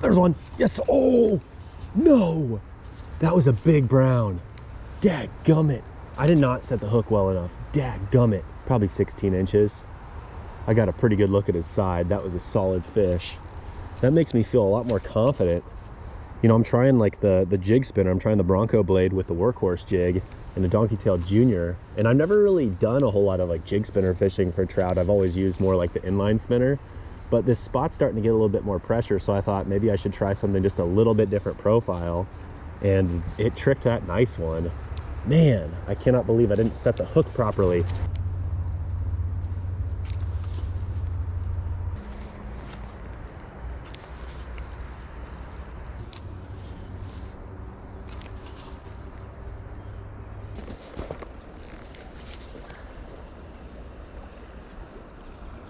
There's one. Yes. Oh, no. That was a big brown. Dadgummit. I did not set the hook well enough. Dadgummit. Probably 16 inches. I got a pretty good look at his side. That was a solid fish. That makes me feel a lot more confident. You know, I'm trying like the jig spinner. I'm trying the Bronco blade with the Workhorse jig and the Donkey Tail Junior. And I've never really done a whole lot of like jig spinner fishing for trout. I've always used more like the inline spinner. But this spot's starting to get a little bit more pressure, so I thought maybe I should try something just a little bit different profile. And it tricked that nice one. Man, I cannot believe I didn't set the hook properly.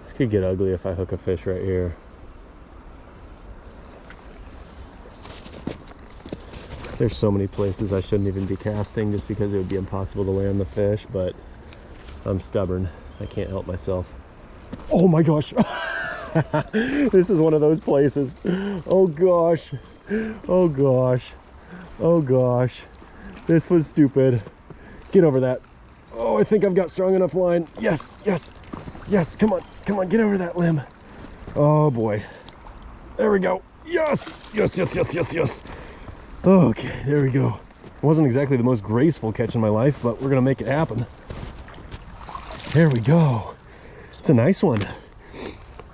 This could get ugly if I hook a fish right here. There's so many places I shouldn't even be casting just because it would be impossible to land the fish, but I'm stubborn. I can't help myself. Oh my gosh. This is one of those places. Oh gosh. Oh gosh. Oh gosh. This was stupid. Get over that. Oh, I think I've got strong enough line. Yes, yes, yes. Come on, come on, get over that limb. Oh boy. There we go. Yes, yes, yes, yes, yes, yes. Okay, there we go. It wasn't exactly the most graceful catch in my life, but we're gonna make it happen. There we go. It's a nice one.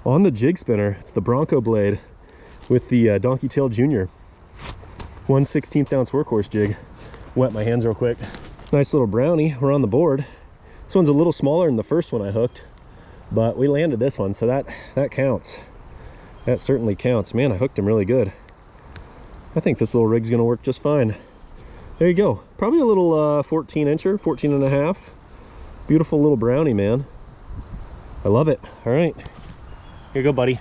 On the jig spinner, it's the Bronco blade with the Donkey Tail Junior. 1/16 ounce Workhorse jig. Wet my hands real quick. Nice little brownie. We're on the board. This one's a little smaller than the first one I hooked, but we landed this one, so that counts. That certainly counts. Man, I hooked him really good. I think this little rig's gonna work just fine. There you go. Probably a little 14 incher, 14 and a half. Beautiful little brownie, man. I love it. All right, here you go, buddy.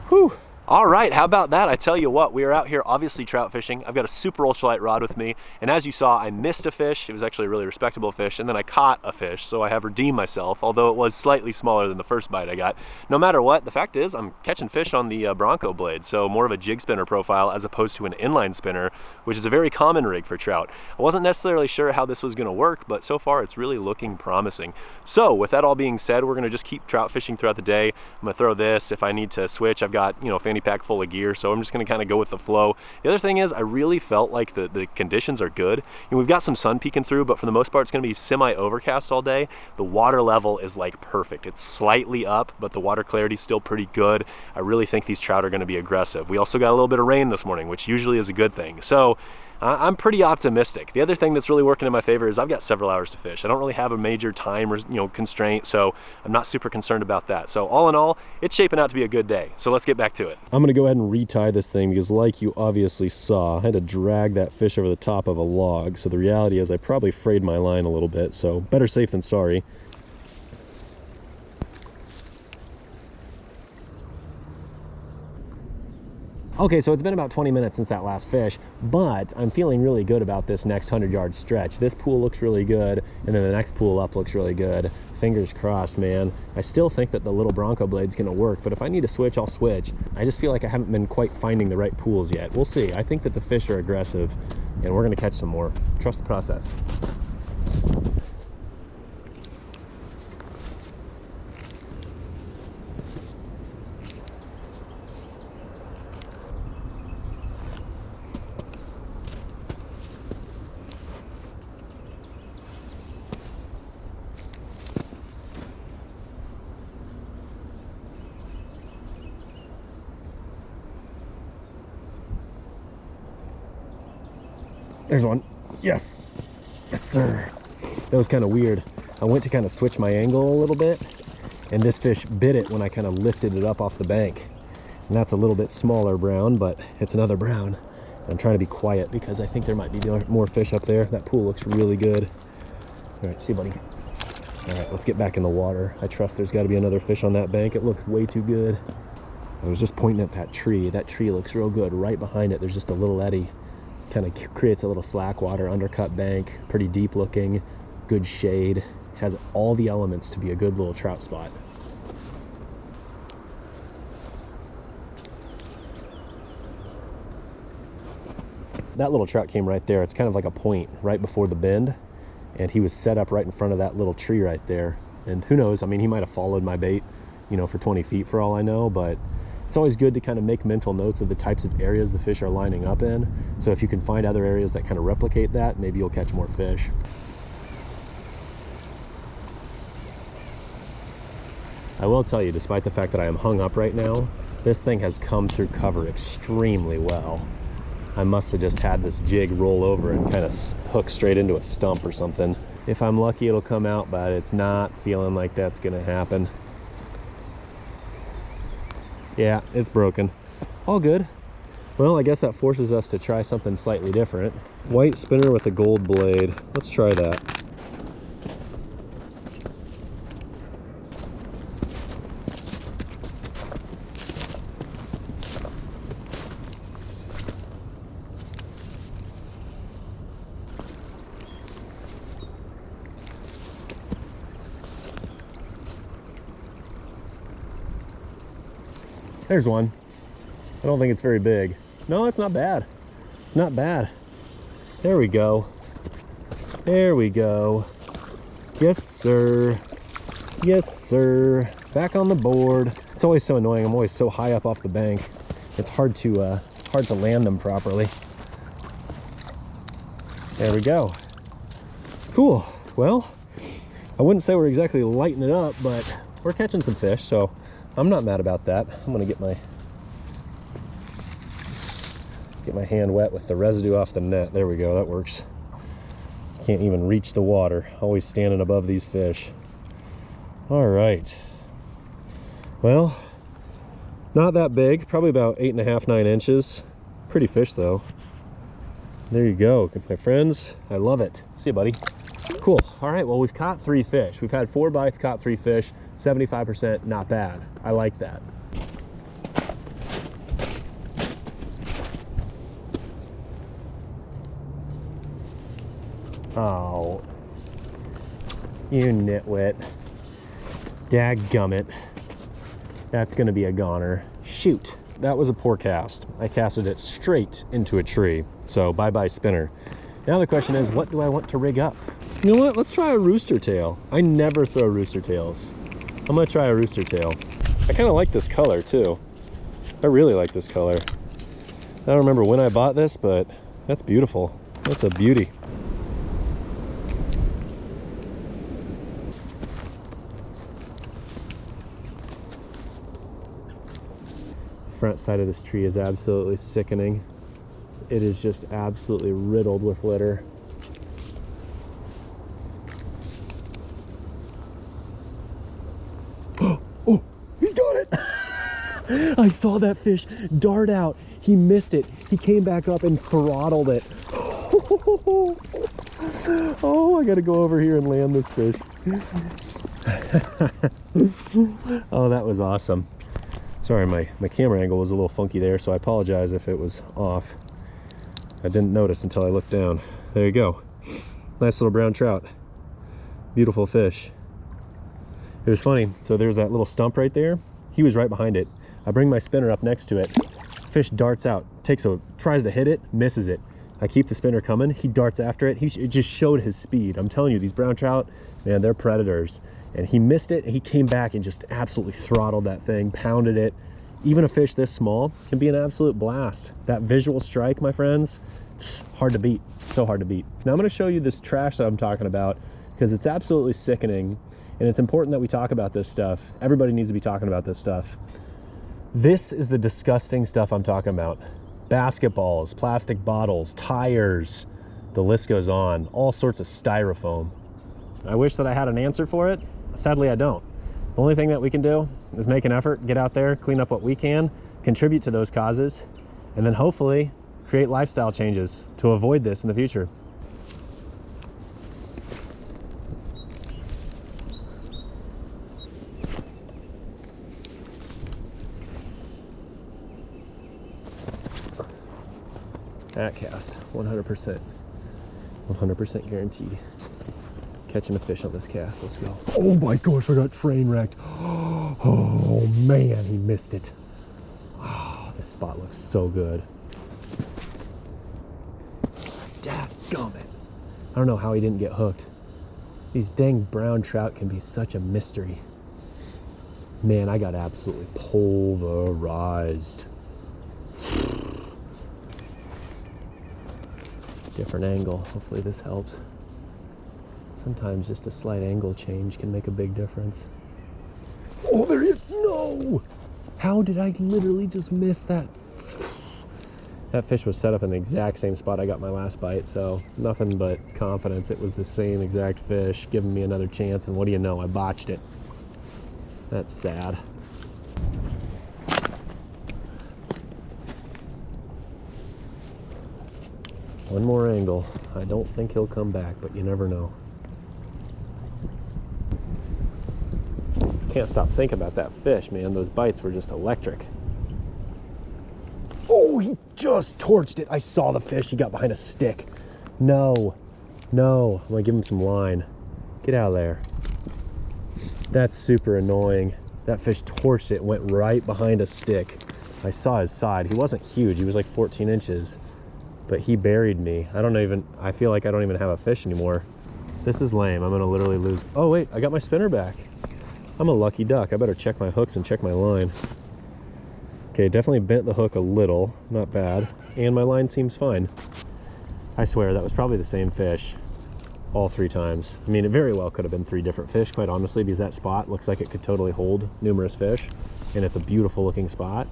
Whew. All right, how about that? I tell you what, we are out here obviously trout fishing. I've got a super ultralight rod with me, and as you saw, I missed a fish. It was actually a really respectable fish, and then I caught a fish, so I have redeemed myself, although it was slightly smaller than the first bite I got. No matter what, the fact is I'm catching fish on the Bronco blade, so more of a jig spinner profile as opposed to an inline spinner, which is a very common rig for trout. I wasn't necessarily sure how this was gonna work, but so far it's really looking promising. So with that all being said, we're gonna just keep trout fishing throughout the day. I'm gonna throw this. If I need to switch, I've got, you know, fanny pack full of gear, so I'm just going to kind of go with the flow. The other thing is I really felt like the conditions are good. And we've got some sun peeking through, but for the most part it's going to be semi overcast all day. The water level is like perfect. It's slightly up, but the water clarity is still pretty good. I really think these trout are going to be aggressive. We also got a little bit of rain this morning, which usually is a good thing. So I'm pretty optimistic. The other thing that's really working in my favor is I've got several hours to fish. I don't really have a major time constraint, so I'm not super concerned about that. So all in all, it's shaping out to be a good day. So let's get back to it. I'm gonna go ahead and retie this thing because like you obviously saw, I had to drag that fish over the top of a log. So the reality is I probably frayed my line a little bit, so better safe than sorry. Okay, so it's been about 20 minutes since that last fish, but I'm feeling really good about this next 100-yard stretch. This pool looks really good, and then the next pool up looks really good. Fingers crossed, man. I still think that the little Bronco blade's gonna work, but if I need to switch, I'll switch. I just feel like I haven't been quite finding the right pools yet. We'll see. I think that the fish are aggressive, and we're gonna catch some more. Trust the process. There's one. Yes. Yes, sir. That was kind of weird. I went to kind of switch my angle a little bit, and this fish bit it when I kind of lifted it up off the bank. And that's a little bit smaller brown, but it's another brown. I'm trying to be quiet because I think there might be more fish up there. That pool looks really good. All right, see you, buddy. All right, let's get back in the water. I trust there's got to be another fish on that bank. It looked way too good. I was just pointing at that tree. That tree looks real good. Right behind it, there's just a little eddy. Kind of creates a little slack water, undercut bank, pretty deep looking, good shade, has all the elements to be a good little trout spot. that little trout came right there. It's kind of like a point right before the bend, and he was set up right in front of that little tree right there. And who knows, I mean, he might have followed my bait, you know, for 20 feet for all I know, but it's always good to kind of make mental notes of the types of areas the fish are lining up in. So if you can find other areas that kind of replicate that, maybe you'll catch more fish. I will tell you, despite the fact that I am hung up right now, this thing has come through cover extremely well. I must have just had this jig roll over and kind of hook straight into a stump or something. If I'm lucky, it'll come out, but it's not feeling like that's gonna happen. Yeah, it's broken. All good. Well, I guess that forces us to try something slightly different. White spinner with a gold blade. Let's try that. There's one. I don't think it's very big. No, it's not bad. It's not bad. There we go. There we go. Yes, sir. Yes, sir. Back on the board. It's always so annoying. I'm always so high up off the bank. It's hard to land them properly. There we go. Cool. Well, I wouldn't say we're exactly lighting it up, but we're catching some fish, so I'm not mad about that. I'm gonna get my hand wet with the residue off the net. There we go, that works. Can't even reach the water. Always standing above these fish. All right. Well, not that big, probably about 8.5, 9 inches. Pretty fish though. There you go, my friends. I love it. See you, buddy. Cool. All right, well, we've caught 3 fish. We've had 4 bites, caught 3 fish. 75%, not bad. I like that. Oh, you nitwit. Dadgummit. That's gonna be a goner. Shoot, that was a poor cast. I casted it straight into a tree. So bye-bye spinner. Now the question is, what do I want to rig up? You know what, let's try a rooster tail. I never throw rooster tails. I'm gonna try a rooster tail. I kind of like this color too. I really like this color. I don't remember when I bought this, but that's beautiful. That's a beauty. The front side of this tree is absolutely sickening. It is just absolutely riddled with litter. Oh, he's got it! I saw that fish dart out. He missed it. He came back up and throttled it. Oh, I gotta go over here and land this fish. Oh, that was awesome. Sorry, my camera angle was a little funky there, so I apologize if it was off. I didn't notice until I looked down. There you go. Nice little brown trout. Beautiful fish. It was funny. So there's that little stump right there. He was right behind it. I bring my spinner up next to it. Fish darts out, tries to hit it, misses it. I keep the spinner coming. He darts after it. It just showed his speed. I'm telling you, these brown trout, man, they're predators. And he missed it. He came back and just absolutely throttled that thing, pounded it. Even a fish this small can be an absolute blast. That visual strike, my friends, it's hard to beat. So hard to beat. Now I'm going to show you this trash that I'm talking about because it's absolutely sickening. And it's important that we talk about this stuff. Everybody needs to be talking about this stuff. This is the disgusting stuff I'm talking about. Basketballs, plastic bottles, tires, the list goes on. All sorts of styrofoam. I wish that I had an answer for it. Sadly, I don't. The only thing that we can do is make an effort, get out there, clean up what we can, contribute to those causes, and then hopefully create lifestyle changes to avoid this in the future. That cast, 100%. 100% guaranteed. Catching a fish on this cast, let's go. Oh my gosh, I got train wrecked. Oh man, he missed it. Oh, this spot looks so good. Dadgummit. I don't know how he didn't get hooked. These dang brown trout can be such a mystery. Man, I got absolutely pulverized. Different angle. Hopefully this helps. Sometimes just a slight angle change can make a big difference. Oh, there is no! How did I literally just miss that? That fish was set up in the exact same spot I got my last bite, so nothing but confidence it was the same exact fish, giving me another chance, and what do you know, I botched it. That's sad. One more angle. I don't think he'll come back, but you never know. Can't stop thinking about that fish, man. Those bites were just electric. Oh, he just torched it. I saw the fish. He got behind a stick. No, no. I'm gonna give him some line. Get out of there. That's super annoying. That fish torched it, went right behind a stick. I saw his side. He wasn't huge. He was like 14 inches, but he buried me. I feel like I don't even have a fish anymore. This is lame. I'm gonna literally lose. Oh wait, I got my spinner back. I'm a lucky duck. I better check my hooks and check my line. Okay, definitely bent the hook a little, not bad. And my line seems fine. I swear that was probably the same fish all 3 times. I mean, it very well could have been 3 different fish, quite honestly, because that spot looks like it could totally hold numerous fish, and it's a beautiful looking spot.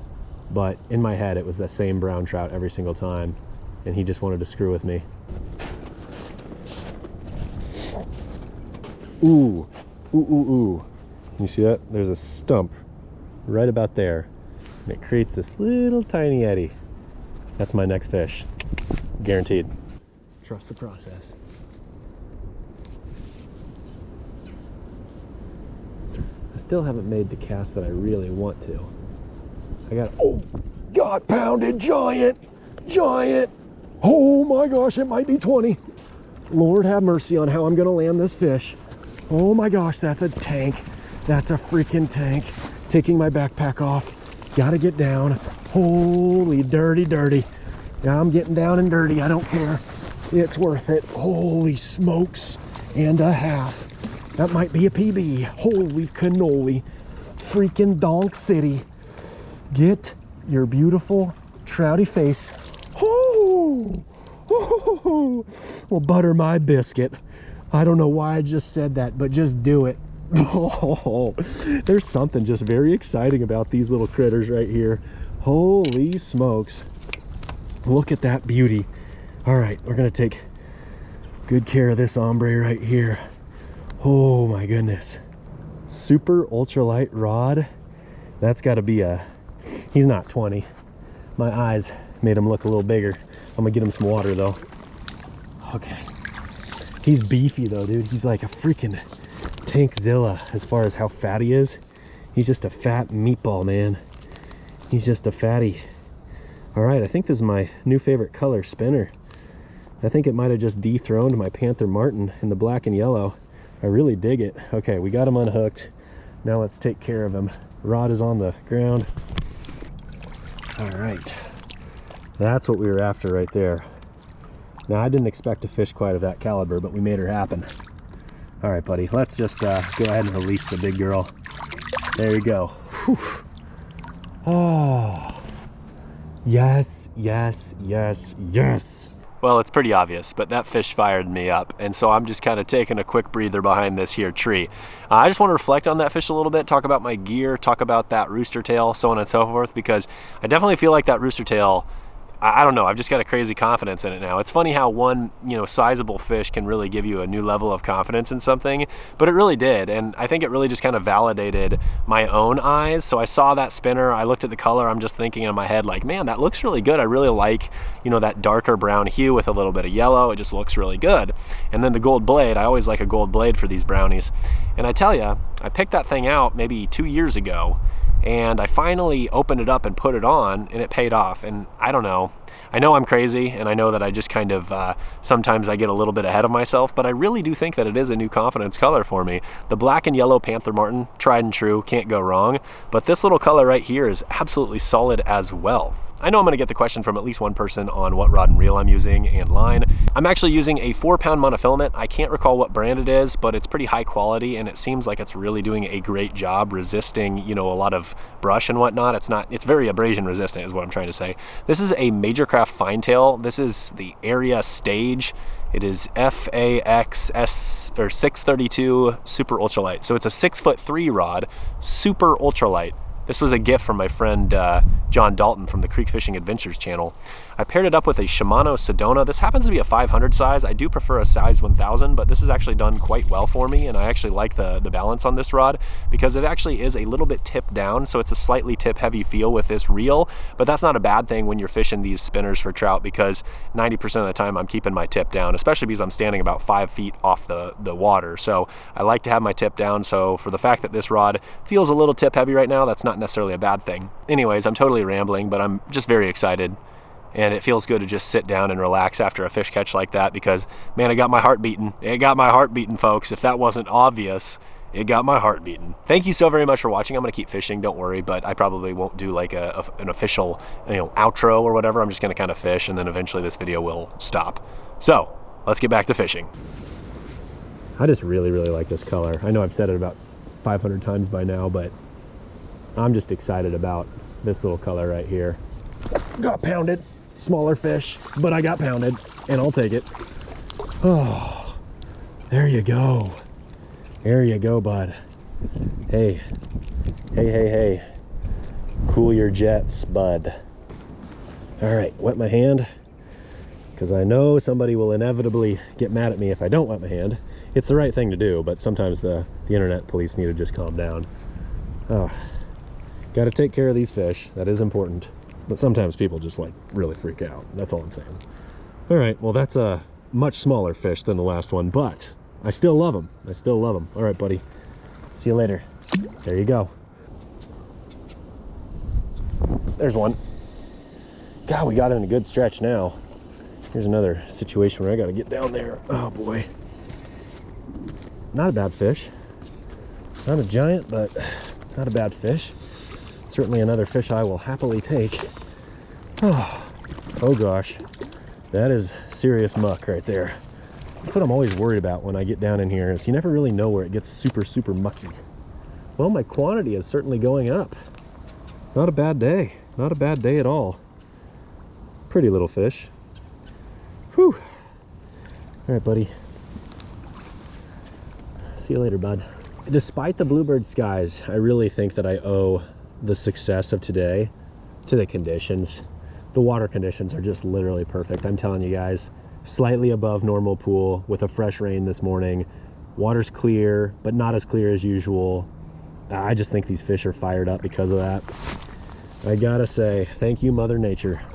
But in my head, it was the same brown trout every single time, and he just wanted to screw with me. Ooh, ooh, ooh, ooh. You see that? There's a stump right about there. And it creates this little tiny eddy. That's my next fish. Guaranteed. Trust the process. I still haven't made the cast that I really want to. I got, oh, got pounded, giant, giant. Oh my gosh, it might be 20. Lord have mercy on how I'm gonna land this fish. Oh my gosh, that's a tank. That's a freaking tank. Taking my backpack off. Gotta get down. Holy dirty, dirty. Now I'm getting down and dirty. I don't care. It's worth it. Holy smokes and a half. That might be a PB. Holy cannoli. Freaking Donk City. Get your beautiful trouty face. Oh, oh, well, butter my biscuit. I don't know why I just said that, but just do it. Oh, there's something just very exciting about these little critters right here. Holy smokes. Look at that beauty. All right, we're gonna take good care of this hombre right here. Oh my goodness. Super ultralight rod. That's gotta be he's not 20. My eyes made him look a little bigger. I'm gonna get him some water though. Okay. He's beefy though, dude. He's like a freaking Tankzilla as far as how fat he is. He's just a fat meatball, man. He's just a fatty. All right, I think this is my new favorite color, spinner. I think it might have just dethroned my Panther Martin in the black and yellow. I really dig it. Okay, we got him unhooked. Now let's take care of him. Rod is on the ground. All right, that's what we were after right there. Now, I didn't expect a fish quite of that caliber, but we made her happen. All right, buddy, let's just go ahead and release the big girl. There you go. Whew. Oh, yes, yes, yes, yes. Well, it's pretty obvious, but that fish fired me up, and so I'm just kind of taking a quick breather behind this here tree. I just want to reflect on that fish a little bit, talk about my gear, talk about that rooster tail, so on and so forth, because I definitely feel like that rooster tail, I don't know, I've just got a crazy confidence in it now. It's funny how one, sizable fish can really give you a new level of confidence in something, but it really did, and I think it really just kind of validated my own eyes. So I saw that spinner, I looked at the color, I'm just thinking in my head like, man, that looks really good. I really like, that darker brown hue with a little bit of yellow. It just looks really good. And then the gold blade, I always like a gold blade for these brownies. And I tell you, I picked that thing out maybe 2 years ago, and I finally opened it up and put it on, and it paid off. And I don't know, I know I'm crazy, and I know that I just kind of, sometimes I get a little bit ahead of myself, but I really do think that it is a new confidence color for me. The black and yellow Panther Martin, tried and true, can't go wrong, but this little color right here is absolutely solid as well. I know I'm gonna get the question from at least one person on what rod and reel I'm using and line. I'm actually using a 4-pound monofilament. I can't recall what brand it is, but it's pretty high quality and it seems like it's really doing a great job resisting, you know, a lot of brush and whatnot. It's very abrasion resistant is what I'm trying to say. This is a Majorcraft Finetail. This is the area stage. It is FAXS or 632 Super Ultralight. So it's a 6'3" rod, Super Ultralight. This was a gift from my friend John Dalton from the Creek Fishing Adventures channel. I paired it up with a Shimano Sedona. This happens to be a 500 size. I do prefer a size 1000, but this has actually done quite well for me, and I actually like the balance on this rod because it actually is a little bit tipped down, so it's a slightly tip heavy feel with this reel, but that's not a bad thing when you're fishing these spinners for trout because 90% of the time I'm keeping my tip down, especially because I'm standing about 5 feet off the water. So I like to have my tip down, so for the fact that this rod feels a little tip heavy right now, that's not necessarily a bad thing. Anyways, I'm totally rambling, but I'm just very excited. And it feels good to just sit down and relax after a fish catch like that because, man, it got my heart beating. It got my heart beating, folks. If that wasn't obvious, it got my heart beating. Thank you so very much for watching. I'm going to keep fishing, don't worry, but I probably won't do like an official, you know, outro or whatever. I'm just going to kind of fish, and then eventually this video will stop. So, let's get back to fishing. I just really, really like this color. I know I've said it about 500 times by now, but I'm just excited about this little color right here. Got pounded. Smaller fish, but I got pounded, and I'll take it. Oh, there you go. There you go, bud. Hey, hey, hey, hey. Cool your jets, bud. All right, wet my hand, because I know somebody will inevitably get mad at me if I don't wet my hand. It's the right thing to do, but sometimes the internet police need to just calm down. Oh, got to take care of these fish. That is important. But sometimes people just like really freak out. That's all I'm saying. All right, well, that's a much smaller fish than the last one, but I still love them. I still love them. All right, buddy. See you later. There you go. There's one. God, we got in a good stretch now. Here's another situation where I got to get down there. Oh boy. Not a bad fish. Not a giant, but not a bad fish. Certainly another fish I will happily take. Oh gosh, that is serious muck right there. That's what I'm always worried about when I get down in here, is you never really know where it gets super, super mucky. Well, my quantity is certainly going up. Not a bad day. Not a bad day at all. Pretty little fish. Whew. All right, buddy. See you later, bud. Despite the bluebird skies, I really think that I owe the success of today to the conditions. The water conditions are just literally perfect. I'm telling you guys, slightly above normal pool with a fresh rain this morning. Water's clear, but not as clear as usual. I just think these fish are fired up because of that. I gotta say, thank you, Mother Nature.